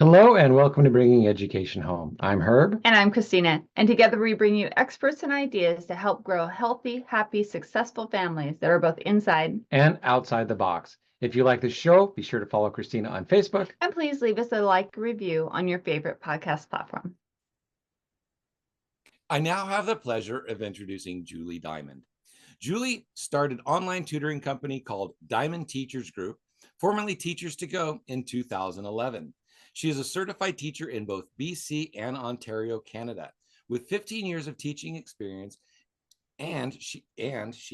Hello and welcome to Bringing Education Home. I'm Herb. And I'm Christina. And together we bring you experts and ideas to help grow healthy, happy, successful families that are both inside and outside the box. If you like the show, be sure to follow Christina on Facebook. And please leave us a like review on your favorite podcast platform. I now have the pleasure of introducing Julie Diamond. Julie started an online tutoring company called Diamond Teachers Group, formerly Teachers to Go, in 2011. She is a certified teacher in both BC and Ontario, Canada, with 15 years of teaching experience, and she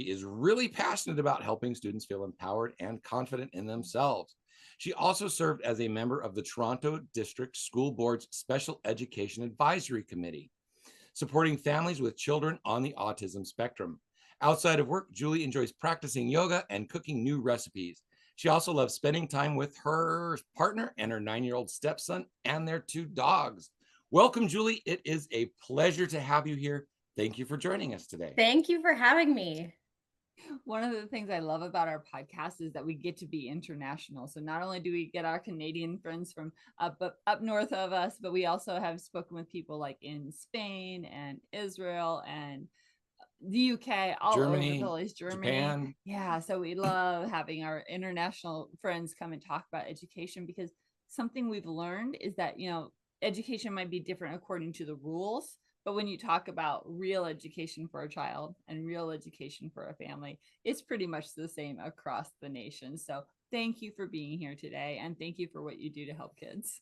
is really passionate about helping students feel empowered and confident in themselves. She also served as a member of the Toronto District School Board's Special Education Advisory Committee, supporting families with children on the autism spectrum. Outside of work, Julie enjoys practicing yoga and cooking new recipes. She also loves spending time with her partner and her 9-year-old stepson and their 2 dogs. Welcome, Julie. It is a pleasure to have you here. Thank you for joining us today. Thank you for having me. One of the things I love about our podcast is that we get to be international. So not only do we get our Canadian friends from up north of us, but we also have spoken with people like in Spain and Israel and the UK, all Germany, over the place, Germany. Japan. Yeah, so we love having our international friends come and talk about education, because something we've learned is that, education might be different according to the rules. But when you talk about real education for a child and real education for a family, it's pretty much the same across the nation. So thank you for being here today. And thank you for what you do to help kids.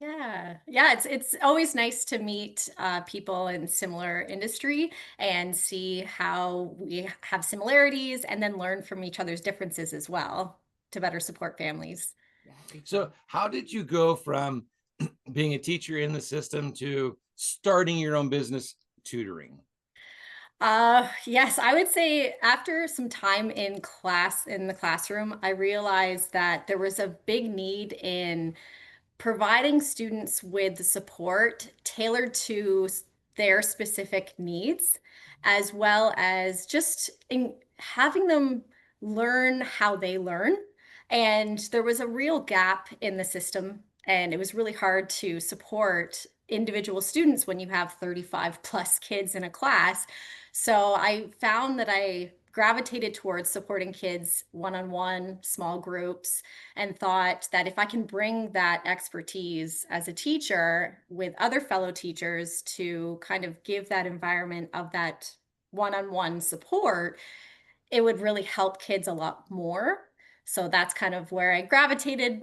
Yeah. It's always nice to meet people in similar industry and see how we have similarities and then learn from each other's differences as well to better support families. Yeah, exactly. So how did you go from being a teacher in the system to starting your own business tutoring? Yes, I would say after some time in the classroom, I realized that there was a big need in providing students with the support tailored to their specific needs, as well as just having them learn how they learn. And there was a real gap in the system, and it was really hard to support individual students when you have 35 plus kids in a class. So I found that I gravitated towards supporting kids one-on-one, small groups, and thought that if I can bring that expertise as a teacher with other fellow teachers to kind of give that environment of that one-on-one support, it would really help kids a lot more. So that's kind of where I gravitated,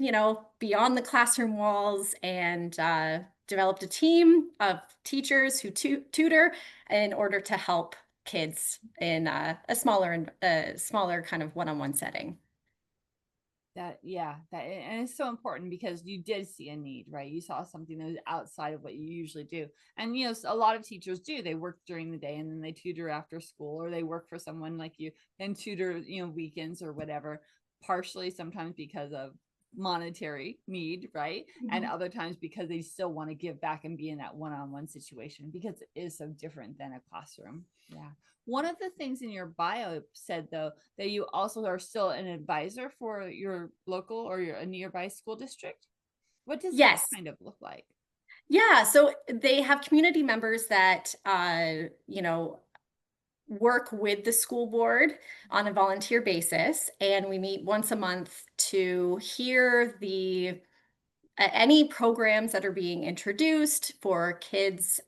beyond the classroom walls, and developed a team of teachers who tutor in order to help kids in a smaller kind of one-on-one setting. And it's so important because you did see a need, right? You saw something that was outside of what you usually do. And, a lot of teachers do, they work during the day and then they tutor after school, or they work for someone like you and tutor, weekends or whatever, partially sometimes because of monetary need, right? And other times because they still want to give back and be in that one-on-one situation, because it is so different than a classroom. Yeah. One of the things in your bio said, though, that you also are still an advisor for your local or a nearby school district. What does that kind of look like? Yeah, so they have community members that, work with the school board on a volunteer basis, and we meet once a month to hear any programs that are being introduced for kids,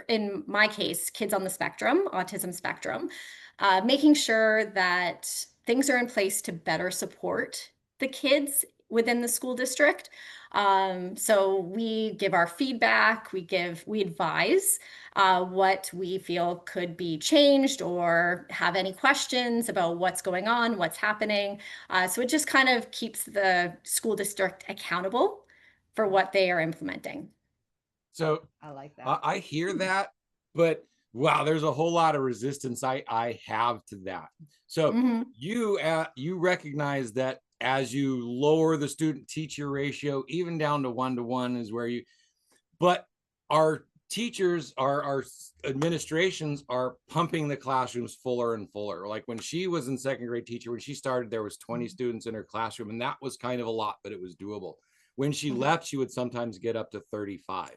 in my case, kids on the spectrum, autism spectrum, making sure that things are in place to better support the kids within the school district. So we give our feedback, we advise what we feel could be changed, or have any questions about what's going on, what's happening. So it just kind of keeps the school district accountable for what they are implementing. So I like that. I hear that, but wow, there's a whole lot of resistance I have to that. So you recognize that as you lower the student teacher ratio, even down to 1-to-1 is where but our teachers, our administrations are pumping the classrooms fuller and fuller. Like when she was in second grade teacher, when she started, there was 20 students in her classroom, and that was kind of a lot, but it was doable. When she left, she would sometimes get up to 35.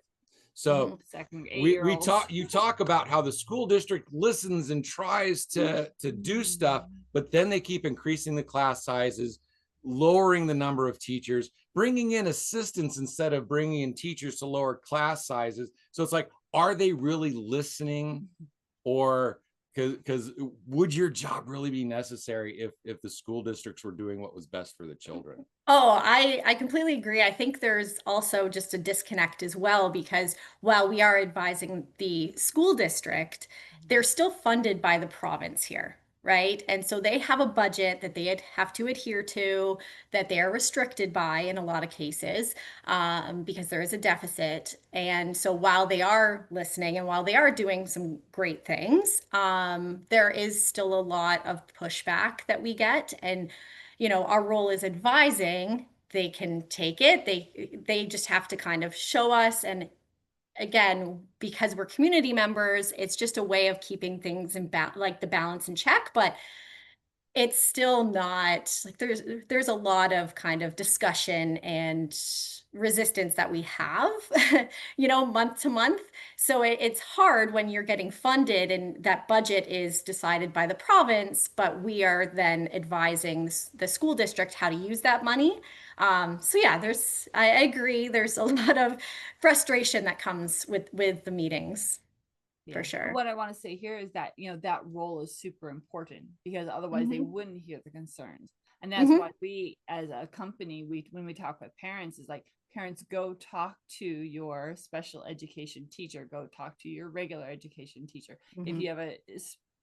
So second we 8-year-olds. you talk about how the school district listens and tries to do stuff, but then they keep increasing the class sizes, lowering the number of teachers, bringing in assistants instead of bringing in teachers to lower class sizes. So it's like, are they really listening? Or because would your job really be necessary if the school districts were doing what was best for the children? Oh, I completely agree. I think there's also just a disconnect as well, because while we are advising the school district, they're still funded by the province here, right? And so they have a budget that they have to adhere to, that they are restricted by in a lot of cases, because there is a deficit. And so while they are listening and while they are doing some great things, there is still a lot of pushback that we get. And our role is advising. They can take it. They just have to kind of show us. And again, because we're community members, it's just a way of keeping things in like the balance in check. But it's still not like there's a lot of kind of discussion and resistance that we have, month to month. So it's hard when you're getting funded and that budget is decided by the province, but we are then advising the school district how to use that money. So yeah, I agree. There's a lot of frustration that comes with the meetings. For sure. What I want to say here is that, that role is super important, because otherwise they wouldn't hear the concerns. And that's why we, as a company, when we talk with parents, is like, parents, go talk to your special education teacher, go talk to your regular education teacher. If you have a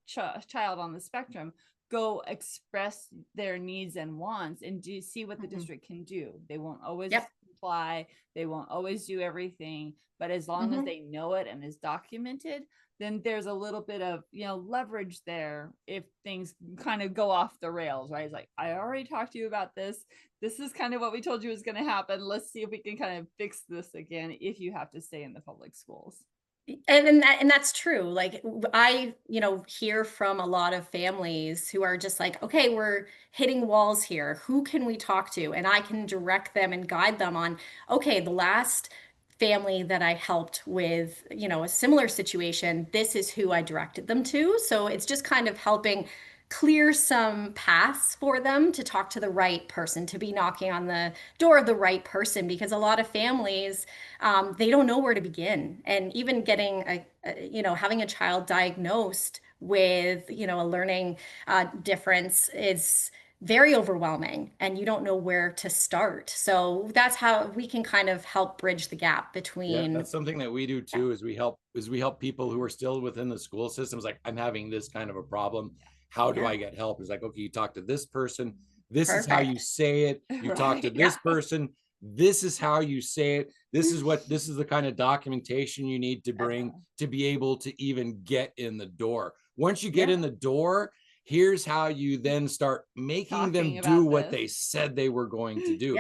child on the spectrum, go express their needs and wants and see what the district can do. They won't always comply, they won't always do everything, but as long as they know it and is documented, then there's a little bit of leverage there if things kind of go off the rails, right? It's like, I already talked to you about this is kind of what we told you was going to happen. Let's see if we can kind of fix this again if you have to stay in the public schools. And that's true. Like I, hear from a lot of families who are just like, okay, we're hitting walls here. Who can we talk to? And I can direct them and guide them on, okay, the last family that I helped with, a similar situation, this is who I directed them to. So it's just kind of helping clear some paths for them to talk to the right person, to be knocking on the door of the right person, because a lot of families, they don't know where to begin. And even getting having a child diagnosed with, a learning difference is very overwhelming, and you don't know where to start. So that's how we can kind of help bridge the gap between. That's something that we do too, is we help people who are still within the school systems. Like, I'm having this kind of a problem. How do I get help? It's like, okay, you talk to this person. This is how you say it. You talk to this person. This is how you say it. This is the kind of documentation you need to bring to be able to even get in the door. Once you get in the door, here's how you then start making them do what they said they were going to do.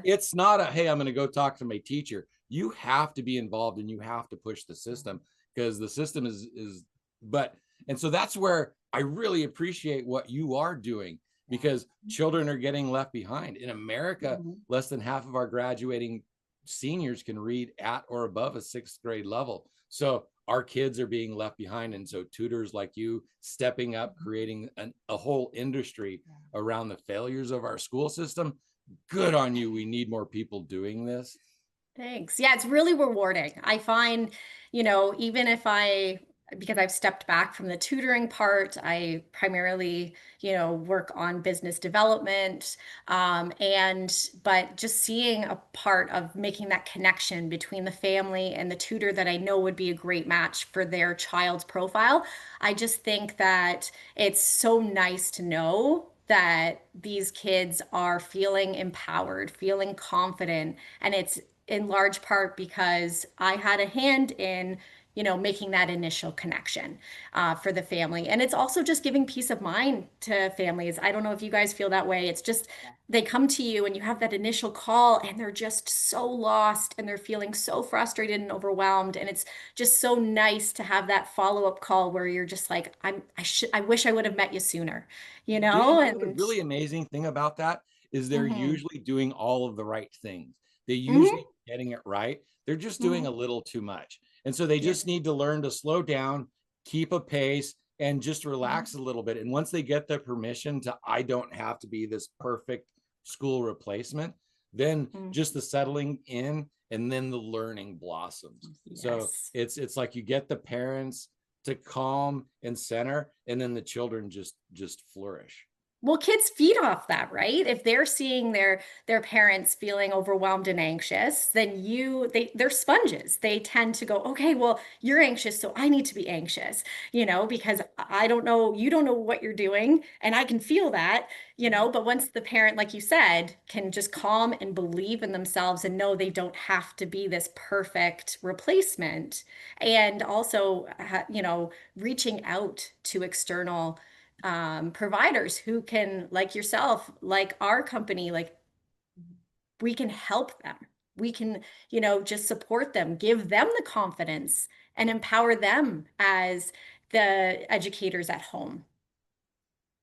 It's not hey, I'm going to go talk to my teacher. You have to be involved and you have to push the system, because the system and so that's where I really appreciate what you are doing, because children are getting left behind. In America, less than half of our graduating seniors can read at or above a 6th grade level. So our kids are being left behind. And so tutors like you stepping up, creating a whole industry around the failures of our school system. Good on you. We need more people doing this. Thanks. Yeah, it's really rewarding. I find, even if because I've stepped back from the tutoring part, I primarily, work on business development. But just seeing a part of making that connection between the family and the tutor that I know would be a great match for their child's profile, I just think that it's so nice to know that these kids are feeling empowered, feeling confident. And it's in large part because I had a hand in making that initial connection for the family. And it's also just giving peace of mind to families. I don't know if you guys feel that way. It's just, they come to you and you have that initial call and they're just so lost and they're feeling so frustrated and overwhelmed. And it's just so nice to have that follow-up call where you're just like, I wish I would have met you sooner, The really amazing thing about that is they're usually doing all of the right things. They Mhm. usually are getting it right. They're just doing a Mhm. little too much. And so they Yeah. just need to learn to slow down, keep a pace, and just relax a little bit. And once they get the permission to, I don't have to be this perfect school replacement, then Mhm. just the settling in and then the learning blossoms. So Yes. it's like you get the parents to calm and center, and then the children just flourish. Well, kids feed off that, right? If they're seeing their parents feeling overwhelmed and anxious, then they're sponges. They tend to go, okay, well, you're anxious, so I need to be anxious, because I don't know, you don't know what you're doing, and I can feel that, but once the parent, like you said, can just calm and believe in themselves and know they don't have to be this perfect replacement, and also, reaching out to external providers who can, like yourself, like our company, like we can help them. We can, just support them, give them the confidence and empower them as the educators at home.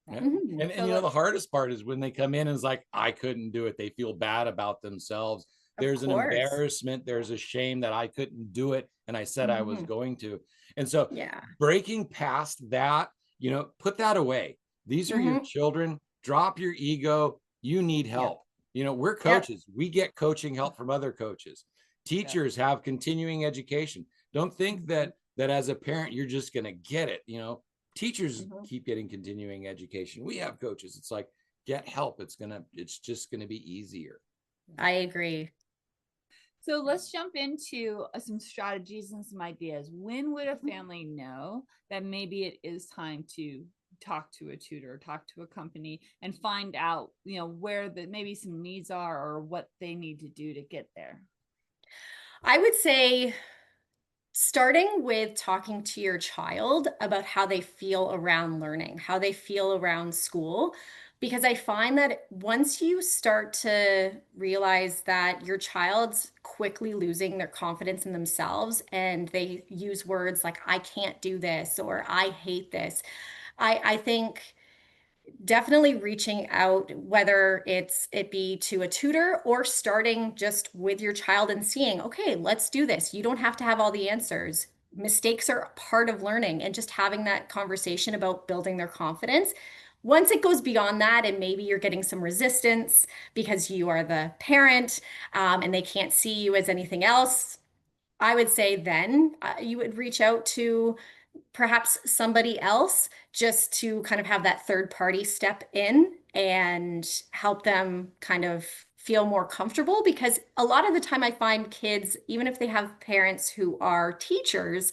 Yeah. Mhm. And So you know, the hardest part is when they come in and it's like, I couldn't do it. They feel bad about themselves. Of There's an course. embarrassment, there's a shame that I couldn't do it. And I said I was Mhm. going to. And so Yeah. breaking past that, put that away. These are your Mhm. children. Drop your ego. You need Yep. help. We're Yep. coaches. We get coaching help from other coaches. Yeah. Teachers have continuing education. Don't think Mhm. that as a parent you're just going to get it. Teachers Mhm. keep getting continuing education. We have coaches. It's like, get help. It's just gonna be easier. I agree. So let's jump into some strategies and some ideas. When would a family know that maybe it is time to talk to a tutor, talk to a company, and find out, where maybe some needs are or what they need to do to get there? I would say starting with talking to your child about how they feel around learning, how they feel around school, because I find that once you start to realize that your child's quickly losing their confidence in themselves and they use words like, I can't do this or I hate this, I think definitely reaching out, whether it be to a tutor or starting just with your child and seeing, okay, let's do this. You don't have to have all the answers. Mistakes are part of learning, and just having that conversation about building their confidence. Once it goes beyond that, and maybe you're getting some resistance because you are the parent, and they can't see you as anything else, I would say then you would reach out to perhaps somebody else, just to kind of have that third party step in and help them kind of feel more comfortable. Because a lot of the time I find kids, even if they have parents who are teachers,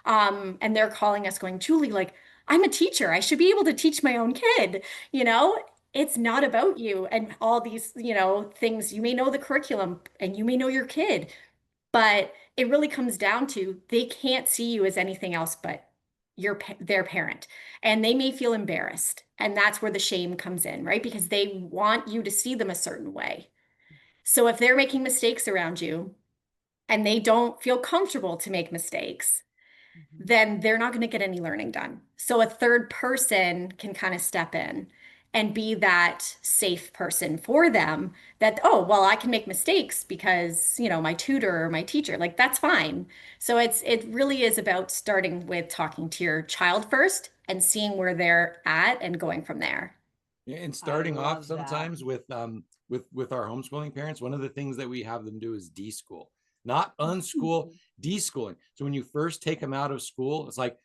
and they're calling us going, Julie, like, I'm a teacher, I should be able to teach my own kid, you know it's not about you and all these, things. You may know the curriculum and you may know your kid, but it really comes down to they can't see you as anything else but their parent. And they may feel embarrassed. And that's where the shame comes in, right? Because they want you to see them a certain way. So if they're making mistakes around you and they don't feel comfortable to make mistakes, Mhm. then they're not going to get any learning done. So a third person can kind of step in and be that safe person for them, that, oh, well, I can make mistakes because, my tutor or my teacher, like, that's fine. So it really is about starting with talking to your child first and seeing where they're at and going from there. And I starting off love that. sometimes with our homeschooling parents, one of the things that we have them do is deschool, not unschool, deschooling. So when you first take them out of school, it's like,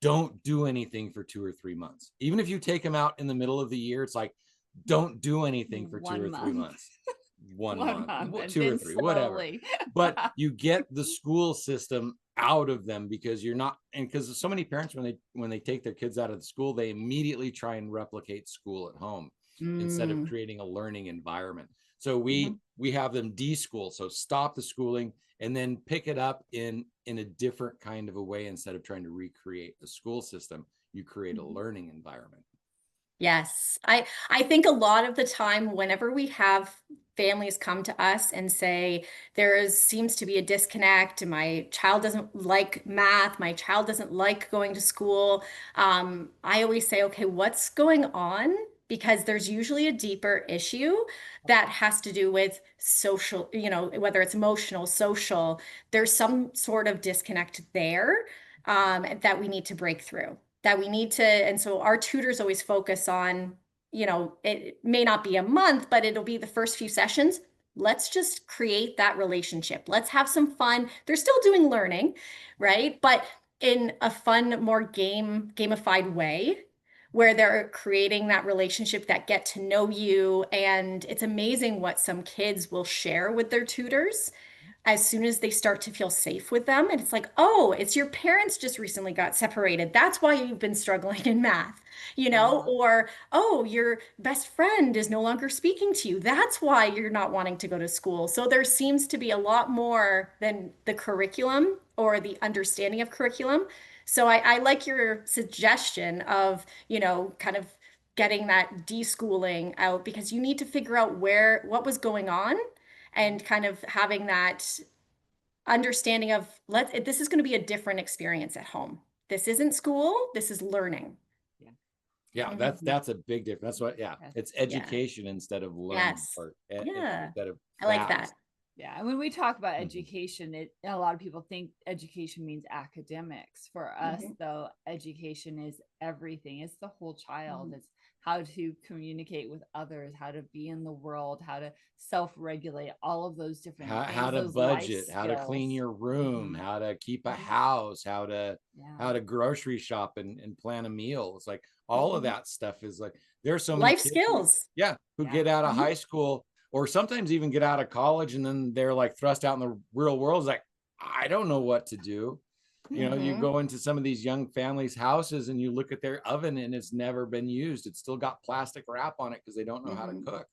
don't do anything for 2 or 3 months. Even if you take them out in the middle of the year, it's like, don't do anything for two 1 or three month. months. One 1 month, month, and two or then three, whatever. slowly. But you get the school system out of them, because you're not, and because so many parents, when they take their kids out of the school, they immediately try and replicate school at home instead of Mm. creating a learning environment. So Mhm. we have them deschool, so stop the schooling and then pick it up in a different kind of a way. Instead of trying to recreate the school system, you create a learning environment. Yes. I think a lot of the time, whenever we have families come to us and say seems to be a disconnect, my child doesn't like math, my child doesn't like going to school, I always say, okay, what's going on because there's usually a deeper issue that has to do with social, whether it's emotional, social, there's some sort of disconnect there that we need to break through, that we need to, and so our tutors always focus on, it may not be a month, but it'll be the first few sessions. Let's just create that relationship. Let's have some fun. They're still doing learning, right? But in a fun, more gamified way, where they're creating that relationship, that get to know you. And it's amazing what some kids will share with their tutors as soon as they start to feel safe with them. And it's like, oh, it's your parents just recently got separated. That's why you've been struggling in math, or, oh, your best friend is no longer speaking to you. That's why you're not wanting to go to school. So there seems to be a lot more than the curriculum or the understanding of curriculum. So I like your suggestion of, kind of getting that deschooling out, because you need to figure out what was going on, and kind of having that understanding of this is going to be a different experience at home. This isn't school, this is learning. Yeah, that's a big difference. That's what, it's education instead of learning. Yes. Or Instead of I like that. Yeah, and when we talk about education, a lot of people think education means academics. For us, though, education is everything. It's the whole child. It's how to communicate with others, how to be in the world, how to self-regulate, all of those different things. How to budget, how to clean your room, how to keep a house, how to grocery shop and plan a meal. It's like all of that stuff is like, there's so many life skills. Who get out of high school, or sometimes even get out of college, and then they're like thrust out in the real world. It's like, I don't know what to do. You go into some of these young families' houses and you look at their oven and it's never been used. It's still got plastic wrap on it because they don't know how to cook.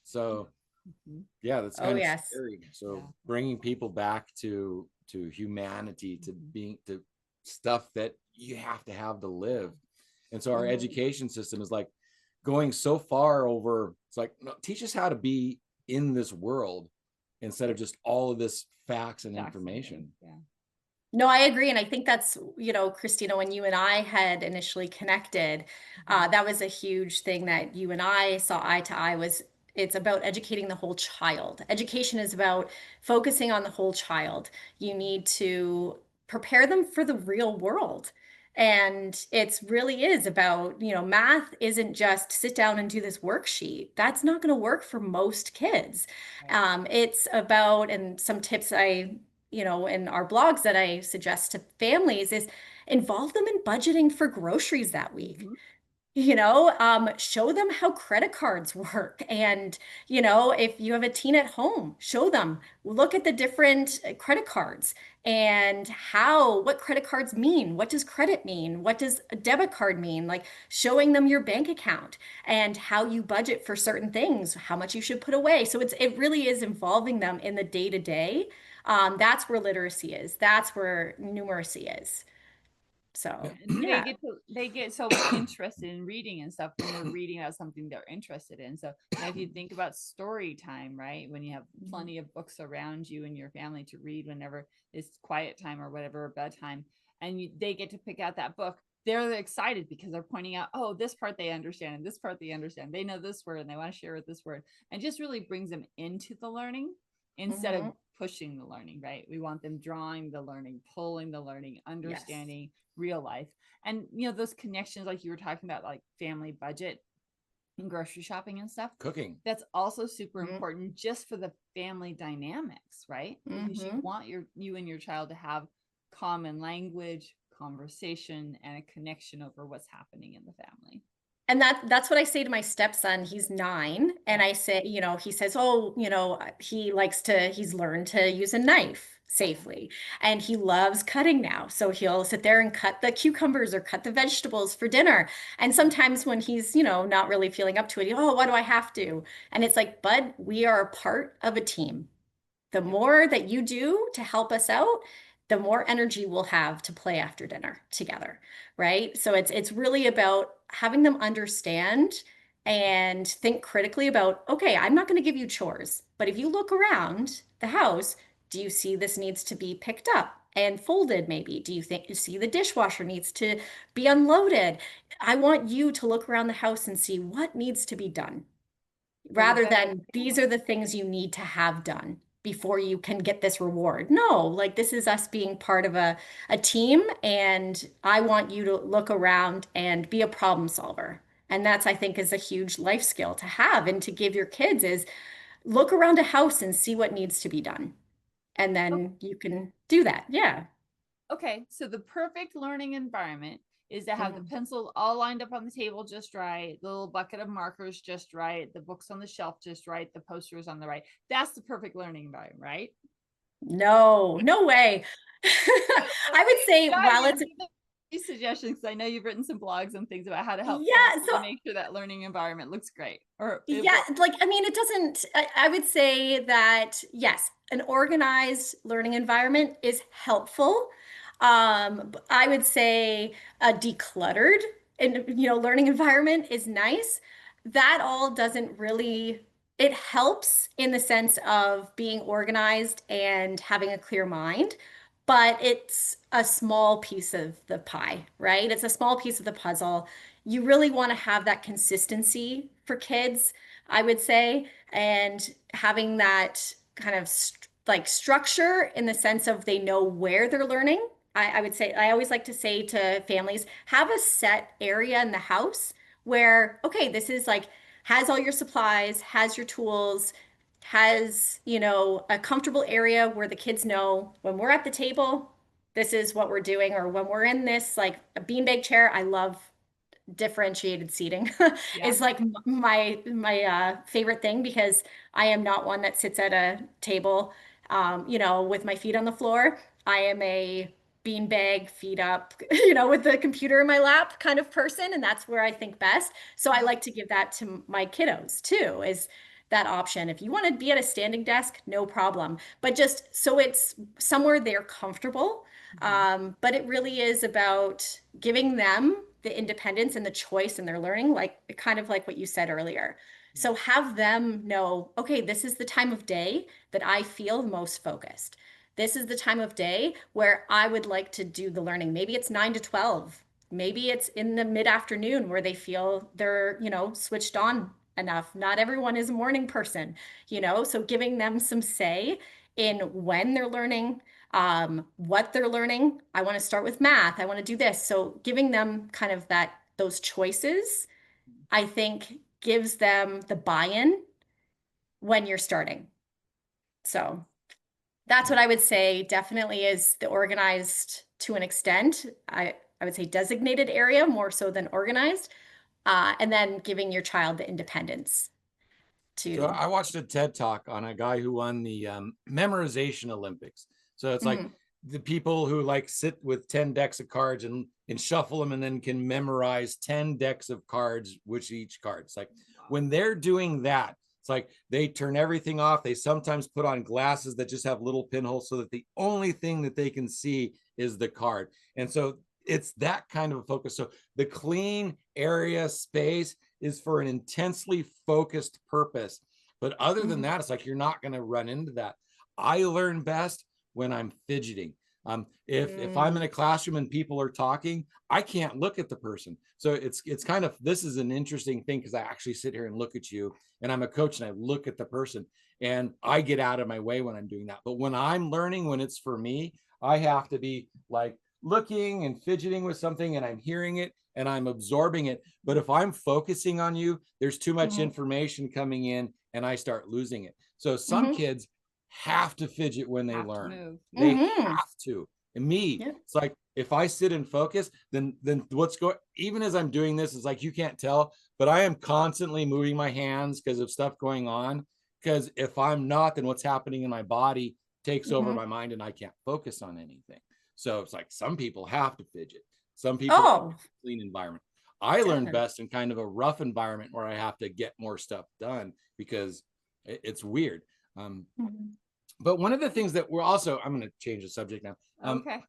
So that's kind of scary. So bringing people back to humanity, to being, to stuff that you have to live. And so our education system is like going so far over. It's like, no, teach us how to be in this world instead of just all of this facts and information. No, I agree. And I think that's, Christina, when you and I had initially connected, that was a huge thing that you and I saw eye to eye, was it's about educating the whole child. Education is about focusing on the whole child. You need to prepare them for the real world. And it really is about, math isn't just sit down and do this worksheet. That's not going to work for most kids. It's about, and some tips in our blogs that I suggest to families is involve them in budgeting for groceries that week. Show them how credit cards work. And, if you have a teen at home, show them, look at the different credit cards and what credit cards mean. What does credit mean? What does a debit card mean? Like showing them your bank account and how you budget for certain things, how much you should put away. So it really is involving them in the day to day. That's where literacy is. That's where numeracy is. So they get so interested in reading and stuff when they're reading about something they're interested in. So if you think about story time, right, when you have plenty of books around you and your family to read whenever it's quiet time or whatever, or bedtime, and they get to pick out that book, they're excited because they're pointing out, oh, this part they understand and this part they understand. They know this word and they want to share with this word, and just really brings them into the learning instead of pushing the learning, right? We want them drawing the learning, pulling the learning, understanding real life. And those connections, like you were talking about, like family budget and grocery shopping and stuff, cooking, that's also super important just for the family dynamics, right? Because you want you and your child to have common language, conversation, and a connection over what's happening in the family. And that's what I say to my stepson. He's 9. And I say, he says, oh, he's learned to use a knife safely. And he loves cutting now. So he'll sit there and cut the cucumbers or cut the vegetables for dinner. And sometimes when he's, not really feeling up to it, why do I have to? And it's like, bud, we are a part of a team. The more that you do to help us out, the more energy we'll have to play after dinner together, right? So it's really about having them understand and think critically about, okay, I'm not going to give you chores, but if you look around the house, do you see this needs to be picked up? and folded maybe? Do you think you see the dishwasher needs to be unloaded? I want you to look around the house and see what needs to be done For the rather better than these are the things you need to have done before you can get this reward. No, like this is us being part of a team, and I want you to look around and be a problem solver. And that's, I think, is a huge life skill to have and to give your kids is look around a house and see what needs to be done. And then you can do that. Yeah. Okay, so the perfect learning environment is to have the Mhm. pencils all lined up on the table just right, the little bucket of markers just right, the books on the shelf just right, the posters on the right. That's the perfect learning environment, right? No, no way. I would say while it's These suggestions, 'cause I know you've written some blogs and things about how to help yeah, parents so to make sure that learning environment looks great or it yeah, works. like I mean, it doesn't, I would say that yes, an organized learning environment is helpful. I would say a decluttered and learning environment is nice. That all doesn't really, it helps in the sense of being organized and having a clear mind, but it's a small piece of the pie, right? It's a small piece of the puzzle. You really want to have that consistency for kids, I would say, and having that kind of like structure in the sense of they know where they're learning. I would say, I always like to say to families, have a set area in the house where, okay, this is like, has all your supplies, has your tools, has, a comfortable area where the kids know when we're at the table, this is what we're doing, or when we're in this like a beanbag chair. I love differentiated seating Yeah. is like my favorite thing because I am not one that sits at a table, with my feet on the floor. I am a beanbag, feet up, with the computer in my lap kind of person, and that's where I think best. So I like to give that to my kiddos too, is that option. If you want to be at a standing desk, no problem, but just so it's somewhere they're comfortable. Mhm. But it really is about giving them the independence and the choice in their learning, like kind of like what you said earlier. So have them know, okay, this is the time of day that I feel most focused. This is the time of day where I would like to do the learning. Maybe it's 9 to 12. Maybe it's in the mid-afternoon where they feel they're, switched on enough. Not everyone is a morning person, so giving them some say in when they're learning, what they're learning. I want to start with math. I want to do this. So giving them kind of those choices, I think gives them the buy-in when you're starting. So that's what I would say definitely is the organized to an extent. I would say designated area more so than organized. And then giving your child the independence So to. I watched a TED talk on a guy who won the memorization Olympics. So it's like Mhm. the people who like sit with 10 decks of cards and shuffle them and then can memorize 10 decks of cards, which each card. It's like when they're doing that, it's like they turn everything off. They sometimes put on glasses that just have little pinholes so that the only thing that they can see is the card. And so it's that kind of a focus. So the clean area space is for an intensely focused purpose. But other than Mhm. that, it's like you're not going to run into that. I learn best when I'm fidgeting. If I'm in a classroom and people are talking, I can't look at the person. So it's kind of, this is an interesting thing because I actually sit here and look at you, and I'm a coach and I look at the person and I get out of my way when I'm doing that. But when I'm learning, when it's for me, I have to be like looking and fidgeting with something and I'm hearing it and I'm absorbing it. But if I'm focusing on you, there's too much Mhm. information coming in and I start losing it. So some Mhm. kids have to fidget when they Have to learn. move. They Mhm. have to. And me, Yeah. it's like if I sit and focus, then what's going, even as I'm doing this, it's like you can't tell, but I am constantly moving my hands because of stuff going on. Because if I'm not, then what's happening in my body takes over Mhm. my mind and I can't focus on anything. So it's like some people have to fidget. Some people need Oh, a clean environment. I learn definitely. best in kind of a rough environment where I have to get more stuff done because it's weird. Um, Mhm. but one of the things that we're also, I'm going to change the subject now. Okay.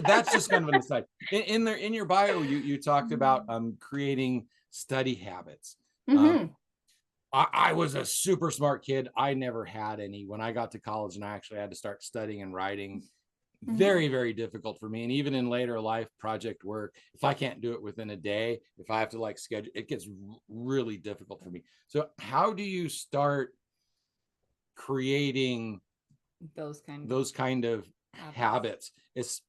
That's just kind of an aside. In your bio, you talked about Mhm. creating study habits. Um, Mhm. I was a super smart kid. I never had any. When I got to college and I actually had to start studying and writing, very, very difficult for me. And even in later life project work, if I can't do it within a day, if I have to like schedule, it gets really difficult for me. So how do you start creating those kind of habits? It's,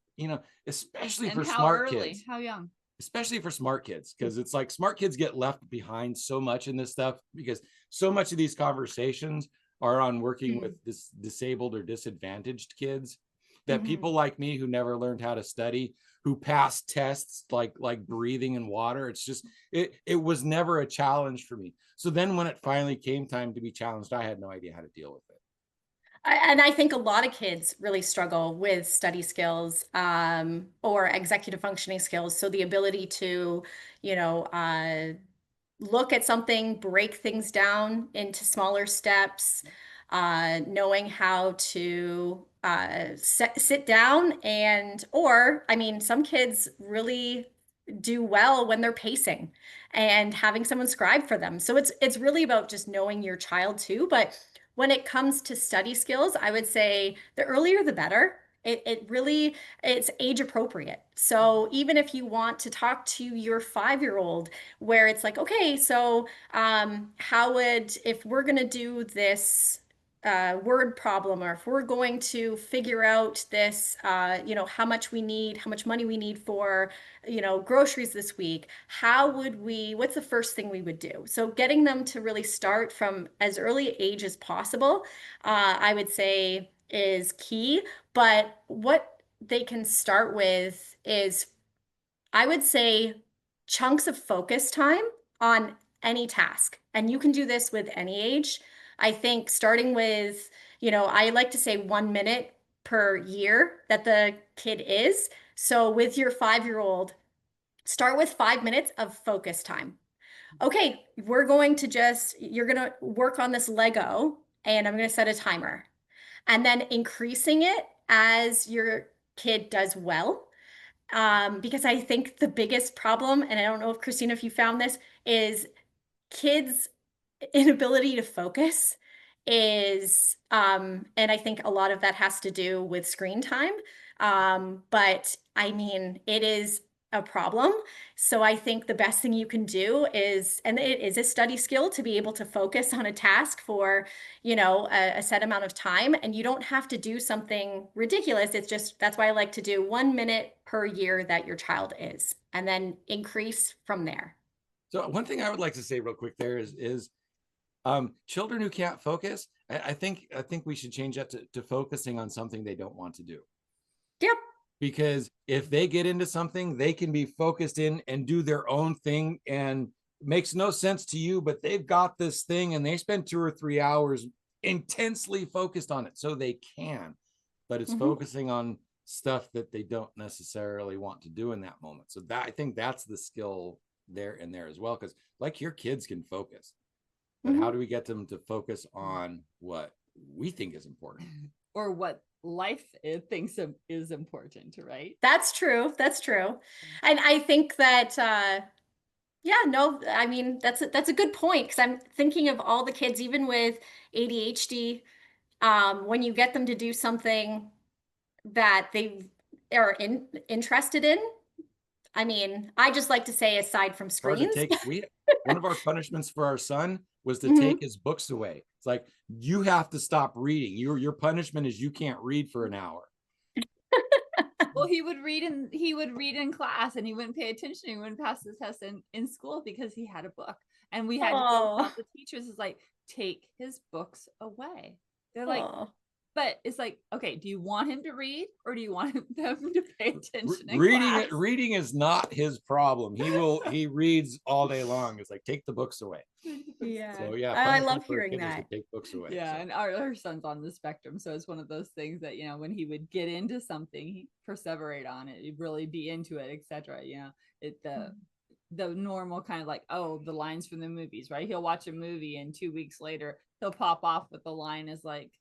especially for smart kids. How young? Especially for smart kids, because it's like smart kids get left behind so much in this stuff, because so much of these conversations are on working with disabled or disadvantaged kids, that people like me who never learned how to study, who passed tests like breathing and water, it's just it was never a challenge for me. So then when it finally came time to be challenged, I had no idea how to deal with it. And I think a lot of kids really struggle with study skills, or executive functioning skills. So the ability to, look at something, break things down into smaller steps, knowing how to sit down or, I mean, some kids really do well when they're pacing and having someone scribe for them. So it's really about just knowing your child too. But when it comes to study skills, I would say the earlier the better. It's age appropriate. So even if you want to talk to your 5-year-old, where it's like, okay, so if we're going to do this word problem, or if we're going to figure out this, how much money we need for, groceries this week, what's the first thing we would do? So getting them to really start from as early age as possible, I would say is key. But what they can start with is, I would say, chunks of focus time on any task. And you can do this with any age. I think starting with, I like to say 1 minute per year that the kid is. So with your 5-year-old, start with 5 minutes of focus time. Okay, you're going to work on this Lego, and I'm going to set a timer, and then increasing it as your kid does well. Because I think the biggest problem, and I don't know if Christina, if you found this, is kids' inability to focus and I think a lot of that has to do with screen time. But I mean, it is a problem. So I think the best thing you can do is, and it is a study skill, to be able to focus on a task for, a set amount of time. And you don't have to do something ridiculous. It's just, that's why I like to do 1 minute per year that your child is, and then increase from there. So one thing I would like to say real quick there is children who can't focus, I think we should change that to focusing on something they don't want to do. Yep. Because if they get into something, they can be focused in and do their own thing, and it makes no sense to you, but they've got this thing and they spend 2 or 3 hours intensely focused on it. So they can, but it's focusing on stuff that they don't necessarily want to do in that moment. So that, I think that's the skill there and there as well. Because like, your kids can focus, but how do we get them to focus on what we think is important, or what life thinks is important, right? That's true. And I think that, I mean, that's a good point, because I'm thinking of all the kids, even with ADHD, when you get them to do something that they are interested in. I mean, I just like to say, aside from screens. One of our punishments for our son was to take his books away. It's like, you have to stop reading. Your punishment is you can't read for an hour. Well, he would read in class, and he wouldn't pay attention. He wouldn't pass the test in school because he had a book. And we had to go tell the teachers, is like, take his books away. They're like, but it's like, okay, do you want him to read, or do you want them to pay attention in class? Reading is not his problem. He reads all day long. It's like, take the books away. Yeah. So yeah, I love hearing that. Take books away. Yeah, so. and our son's on the spectrum, so it's one of those things that, when he would get into something, he perseverate on it, he'd really be into it, etc. The normal kind of like, oh, the lines from the movies, right? He'll watch a movie, and 2 weeks later he'll pop off with the line is like,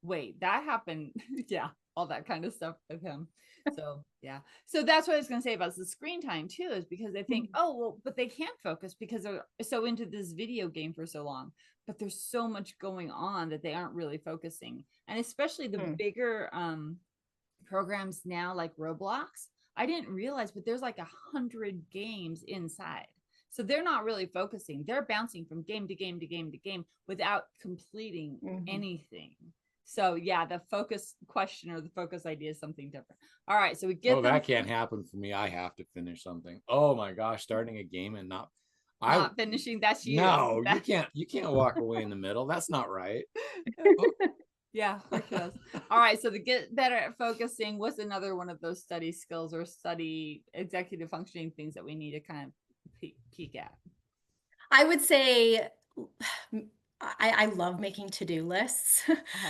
wait, that happened. Yeah, all that kind of stuff with him. So yeah, so that's what I was going to say about the screen time too, is because they think, oh well, but they can't focus because they're so into this video game for so long, but there's so much going on that they aren't really focusing. And especially the bigger programs now like Roblox. I didn't realize, but there's like 100 games inside. So they're not really focusing. They're bouncing from game to game to game to game without completing anything. So yeah, the focus question or the focus idea is something different. All right, so we get Oh, that can't happen for me. I have to finish something. Oh my gosh, starting a game and not finishing. That's you. No, you can't walk away in the middle. That's not right. Yeah, ridiculous. All right, so to get better at focusing, what's another one of those study skills or study executive functioning things that we need to kind of peek at? I would say I love making to-do lists.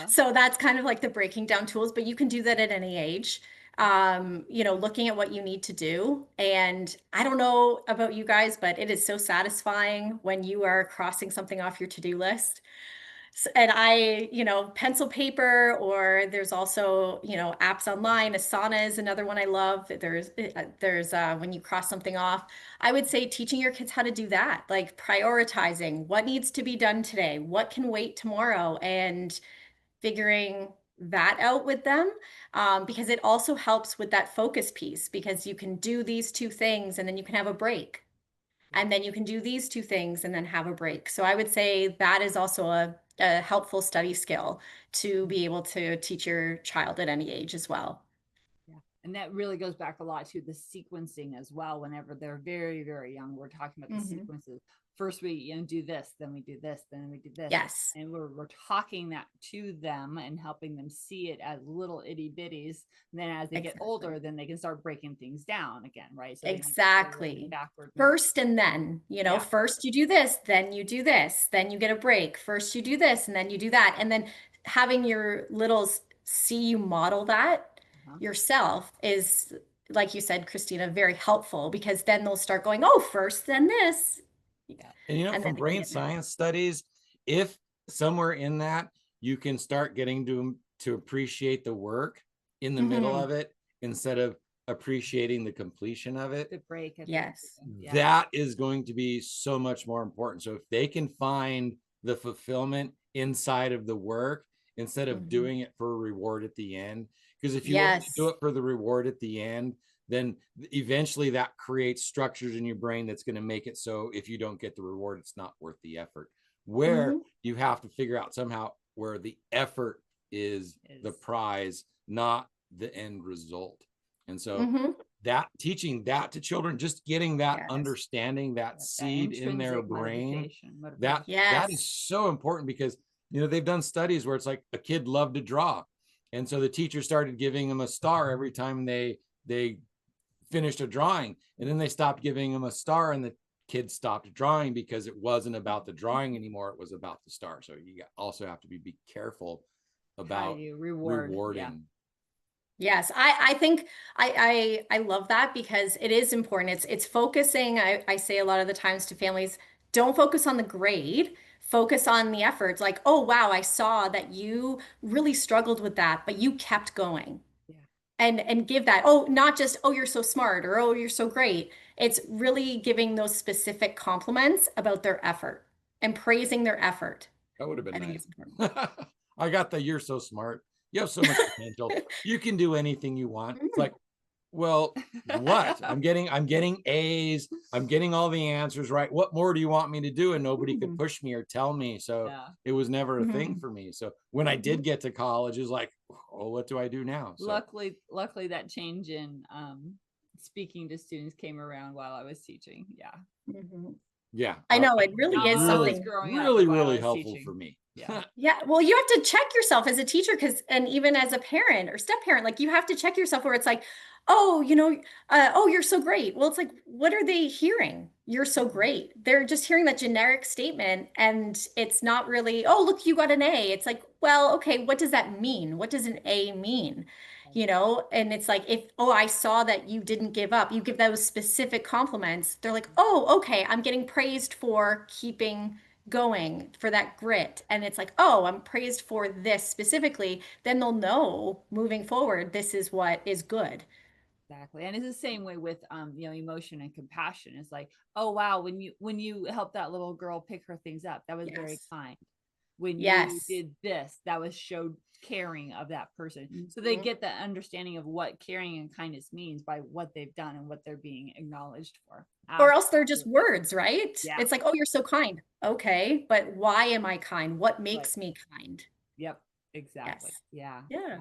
So that's kind of like the breaking down tools, but you can do that at any age. You know, looking at what you need to do. And I don't know about you guys, but it is so satisfying when you are crossing something off your to-do list. And you know, pencil paper, or there's also, you know, apps online. Asana is another one I love. There's when you cross something off, I would say teaching your kids how to do that, like prioritizing what needs to be done today, what can wait tomorrow, and figuring that out with them, because it also helps with that focus piece, because you can do these two things and then you can have a break. And then you can do these two things and then have a break. So I would say that is also a helpful study skill to be able to teach your child at any age as well. Yeah. And that really goes back a lot to the sequencing as well. Whenever they're very, very young, we're talking about the sequences. First we do this, then we do this, then we do this. Yes. And we're talking that to them and helping them see it as little itty bitties. And then as they get older, then they can start breaking things down again, right? So exactly. Backward. First and then, you know, first you do this, then you do this, then you get a break. First you do this, and then you do that. And then having your littles see you model that yourself is, like you said, Christina, very helpful, because then they'll start going, oh, first, then this. And you know, from brain science studies, if somewhere in that you can start getting to appreciate the work in the middle of it instead of appreciating the completion of it, the break. That is going to be so much more important. So if they can find the fulfillment inside of the work instead of doing it for a reward at the end, because if you only do it for the reward at the end, then eventually that creates structures in your brain that's going to make it so if you don't get the reward, it's not worth the effort. Where you have to figure out somehow where the effort is the prize, not the end result. And so that teaching that to children, just getting that understanding, that seed in their brain, that is so important, because you know they've done studies where it's like a kid loved to draw, and so the teacher started giving them a star every time they finished a drawing, and then they stopped giving them a star, and the kids stopped drawing because it wasn't about the drawing anymore, it was about the star. So you also have to be careful about rewarding. Yes, I think I love that, because it is important. It's focusing. I say a lot of the times to families, don't focus on the grade, focus on the efforts. Like, oh wow, I saw that you really struggled with that, but you kept going. And give that, oh, not just, oh, you're so smart, or oh, you're so great. It's really giving those specific compliments about their effort and praising their effort. That would have been nice. I got the "you're so smart, you have so much potential, you can do anything you want." It's like, well, what? I'm getting A's, I'm getting all the answers right. What more do you want me to do? And nobody could push me or tell me. So it was never a thing for me. So when I did get to college, it was like, oh, what do I do now? So, luckily that change in speaking to students came around while I was teaching. Yeah, I know, it really is something really helpful for me. Yeah. Well, you have to check yourself as a teacher, and even as a parent or step parent, like you have to check yourself, where it's like, oh, you know, oh, you're so great. Well, it's like, what are they hearing? You're so great. They're just hearing that generic statement, and it's not really, oh, look, you got an A. It's like, well, okay, what does that mean? What does an A mean? You know, and it's like, if, oh, I saw that you didn't give up, you give those specific compliments, they're like, oh, okay, I'm getting praised for keeping going, for that grit. And it's like, oh, I'm praised for this specifically, then they'll know moving forward, this is what is good. Exactly. And it's the same way with emotion and compassion. It's like, oh wow, when you helped that little girl pick her things up, that was very kind. when you Yes. did this, that was showed caring of that person. So they Mhm. get the understanding of what caring and kindness means by what they've done and what they're being acknowledged for. Or else they're just Absolutely. words, right? Yeah. It's like, oh, you're so kind. Okay, but why am I kind? What Right. makes me kind? Yep. Exactly. Yes. Yeah. Yeah.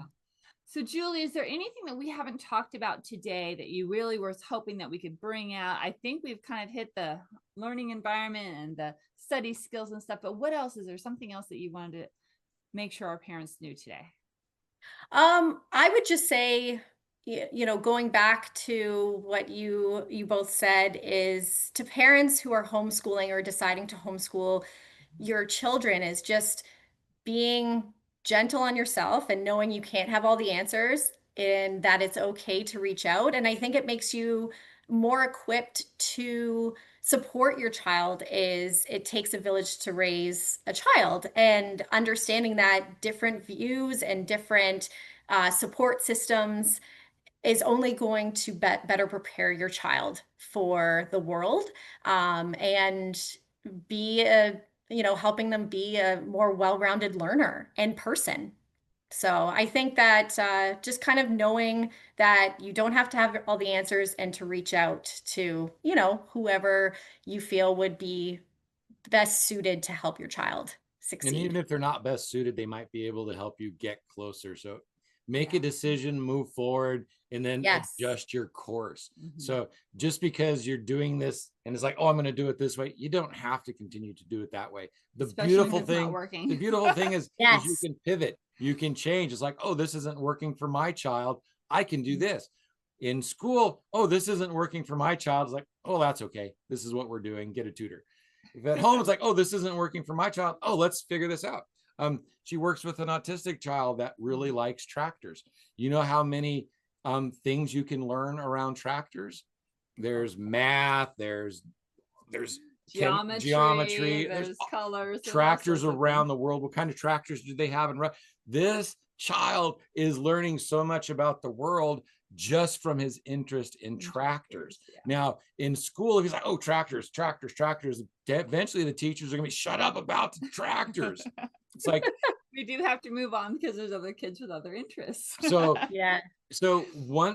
So, Julie, is there anything that we haven't talked about today that you really were hoping that we could bring out? I think we've kind of hit the learning environment and the study skills and stuff, but what else? Is there something else that you wanted to make sure our parents knew today? I would just say, going back to what you both said, is to parents who are homeschooling or deciding to homeschool your children, is just being gentle on yourself and knowing you can't have all the answers and that it's okay to reach out. And I think it makes you more equipped to support your child. Is it takes a village to raise a child, and understanding that different views and different support systems is only going to better prepare your child for the world, and be a helping them be a more well-rounded learner and person. So I think that just kind of knowing that you don't have to have all the answers, and to reach out to whoever you feel would be best suited to help your child And even succeed. if they're not best suited, they might be able to help you get closer. So make a Yeah. decision, move forward, and then Yes. adjust your course. Mhm. So just because you're doing this and it's like, oh, I'm going to do it this way, you don't have to continue to do it that way. The Especially when beautiful it's not thing, working. the beautiful thing is you Yes. can pivot, you can change. It's like, oh, this isn't working for my child. I can do this. In school, oh, this isn't working for my child. It's like, oh, that's okay. This is what we're doing. Get a tutor. If at home, it's like, oh, this isn't working for my child. Oh, let's figure this out. She works with an autistic child that really likes tractors. You know how many things you can learn around tractors? There's math, there's geometry, there's colors, there's all tractors sorts of around things. the world. What kind of tractors do they have? And this child is learning so much about the world just from his interest in tractors. Yeah. Now, in school, if he's like, oh, tractors, eventually the teachers are going to be shut up about the tractors. It's like, We do have to move on because there's other kids with other interests. so Yeah.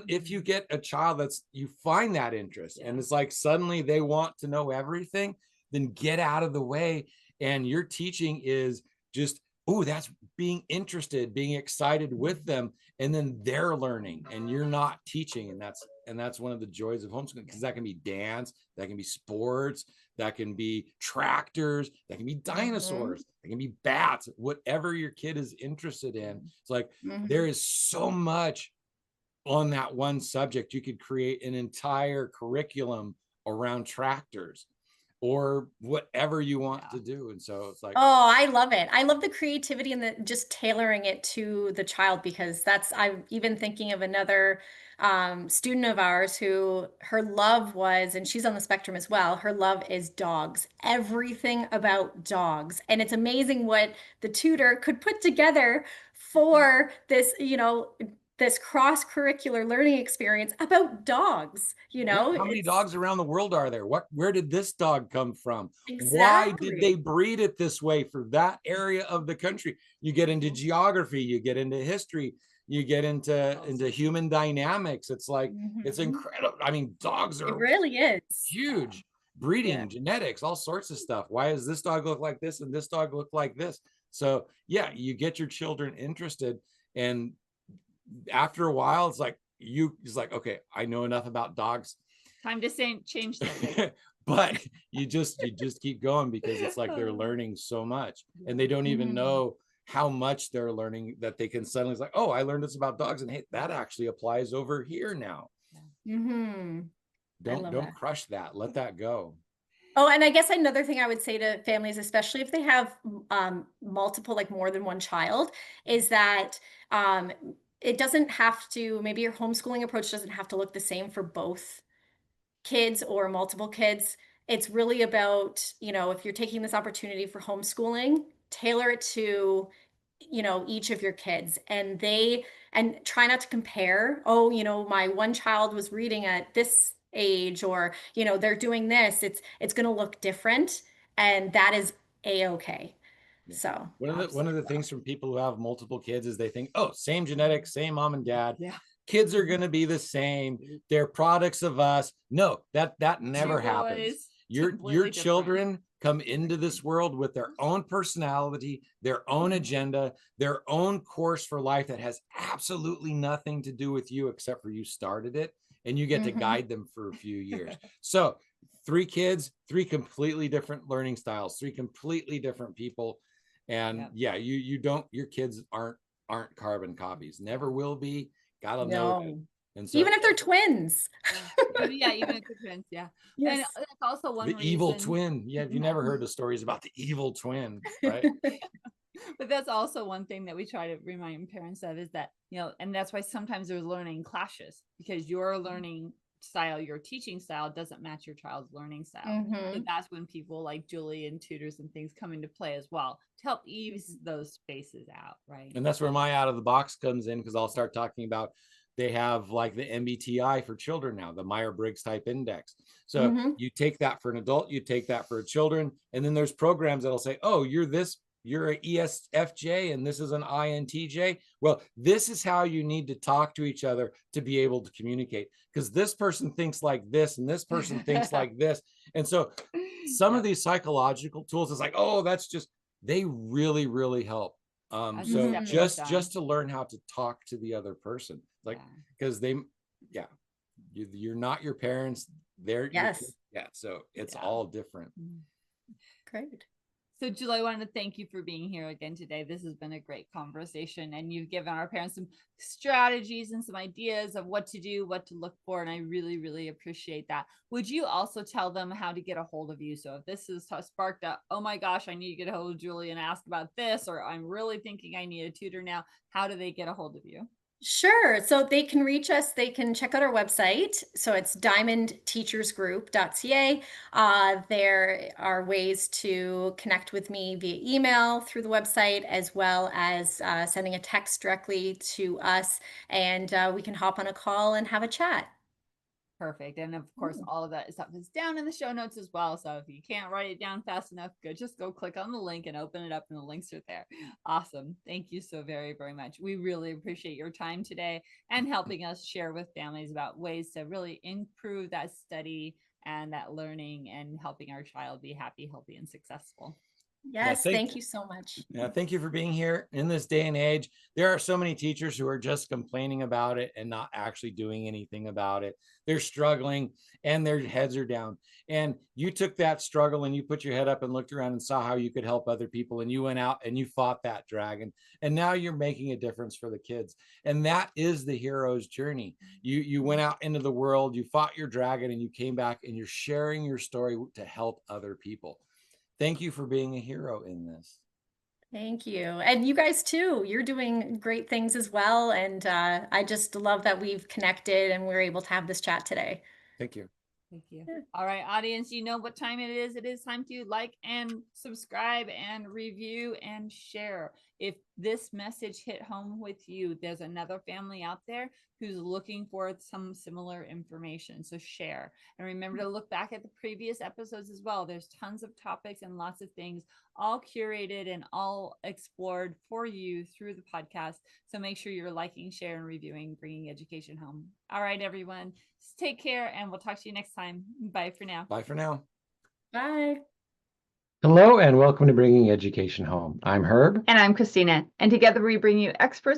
if you get a child you find that interest, and it's like suddenly they want to know everything, then get out of the way. And your teaching is just, oh, that's being interested, being excited with them, and then they're learning and you're not teaching. And that's one of the joys of homeschooling, because that can be dance, that can be sports, that can be tractors, that can be dinosaurs, that can be bats, whatever your kid is interested in. It's like, there is so much on that one subject. You could create an entire curriculum around tractors or whatever you want to do. And so it's like, Oh, I love it. I love the creativity and the just tailoring it to the child, because I'm even thinking of another student of ours who her love was, and she's on the spectrum as well, her love is dogs, everything about dogs. And it's amazing what the tutor could put together for this, this cross-curricular learning experience about dogs, how many dogs around the world are there? Where did this dog come from? Why did they Exactly. breed it this way for that area of the country? You get into geography, you get into history, you get into human dynamics. It's like, it's Mhm. incredible. I mean, dogs It are really is. huge. Yeah. Breeding, genetics, all sorts of stuff. Why does this dog look like this and this dog look like this? So yeah, you get your children interested, and after a while, it's like, okay, I know enough about dogs. Time to change something. But you just keep going, because it's like they're learning so much, and they don't even Mhm. know how much they're learning, that they can suddenly, it's like, oh, I learned this about dogs, and hey, that actually applies over here now. Mhm. I love Don't that. crush that. Let that go. Oh, and I guess another thing I would say to families, especially if they have multiple, like more than one child, is that it doesn't have to, maybe your homeschooling approach doesn't have to look the same for both kids or multiple kids. It's really about, if you're taking this opportunity for homeschooling, tailor it to, each of your kids, and try not to compare. Oh, my one child was reading at this age, or, they're doing this. It's going to look different, and that is a-okay. Yeah. So One of the things from people who have multiple kids is they think, oh, same genetics, same mom and dad. Yeah. Kids are going to be the same. They're products of us. No, that never Two happens. boys, Your completely children come into this world with their own personality, their own agenda, their own course for life that has absolutely nothing to do with you except for you started it, and you get to guide them for a few years. So 3 kids, 3 completely different learning styles, 3 completely different people. And Yep. you don't, your kids aren't carbon copies, never will be. Gotta know that. no, And so even if they're twins. Yeah, even if it's twins, yeah. And Yes. that's also one the reason. evil twin. Yeah, you never heard the stories about the evil twin, right? But that's also one thing that we try to remind parents of is that, you know, and that's why sometimes there's learning clashes because your learning style, your teaching style doesn't match your child's learning style. So that's when people like Julie and tutors and things come into play as well to help ease those spaces out, right? And that's where my out of the box comes in, because I'll start talking about, they have like the MBTI for children now, the Myers-Briggs type index. So you take that for an adult, you take that for children, and then there's programs that'll say, oh, you're this, you're an ESFJ and this is an INTJ. Well, this is how you need to talk to each other to be able to communicate, because this person thinks like this and this person thinks like this. And so some of these psychological tools is like, oh, that's just, they really, really help. So just to learn how to talk to the other person, like, because you're not your parents, they're so it's all different. Great. So Julie, I wanted to thank you for being here again today. This has been a great conversation, and you've given our parents some strategies and some ideas of what to do, what to look for, and I really, really appreciate that. Would you also tell them how to get a hold of you? So if this has sparked up, oh my gosh, I need to get a hold of Julie and ask about this, or I'm really thinking I need a tutor now, how do they get a hold of you? Sure. So they can reach us. They can check out our website. So it's diamondteachersgroup.ca. There are ways to connect with me via email through the website, as well as sending a text directly to us. And we can hop on a call and have a chat. Perfect. And of course, all of that stuff is down in the show notes as well. So if you can't write it down fast enough, just go click on the link and open it up and the links are there. Awesome. Thank you so very, very much. We really appreciate your time today and helping us share with families about ways to really improve that study and that learning and helping our child be happy, healthy, and successful. Yes, thank you so much. Yeah, thank you for being here. In this day and age, there are so many teachers who are just complaining about it and not actually doing anything about it. They're struggling and their heads are down. And you took that struggle and you put your head up and looked around and saw how you could help other people, and you went out and you fought that dragon, and now you're making a difference for the kids. And that is the hero's journey. You went out into the world, you fought your dragon, and you came back and you're sharing your story to help other people. Thank you for being a hero in this. Thank you. And you guys too, you're doing great things as well. And I just love that we've connected and we're able to have this chat today. Thank you. Thank you. All right, audience, you know what time it is. It is time to like and subscribe and review and share. If this message hit home with you, there's another family out there who's looking for some similar information. So share. And remember to look back at the previous episodes as well. There's tons of topics and lots of things all curated and all explored for you through the podcast. So make sure you're liking, sharing, reviewing, bringing education home. All right, everyone, take care and we'll talk to you next time. Bye for now. Bye for now. Bye. Hello and welcome to Bringing Education Home. I'm Herb. And I'm Christina. And together we bring you experts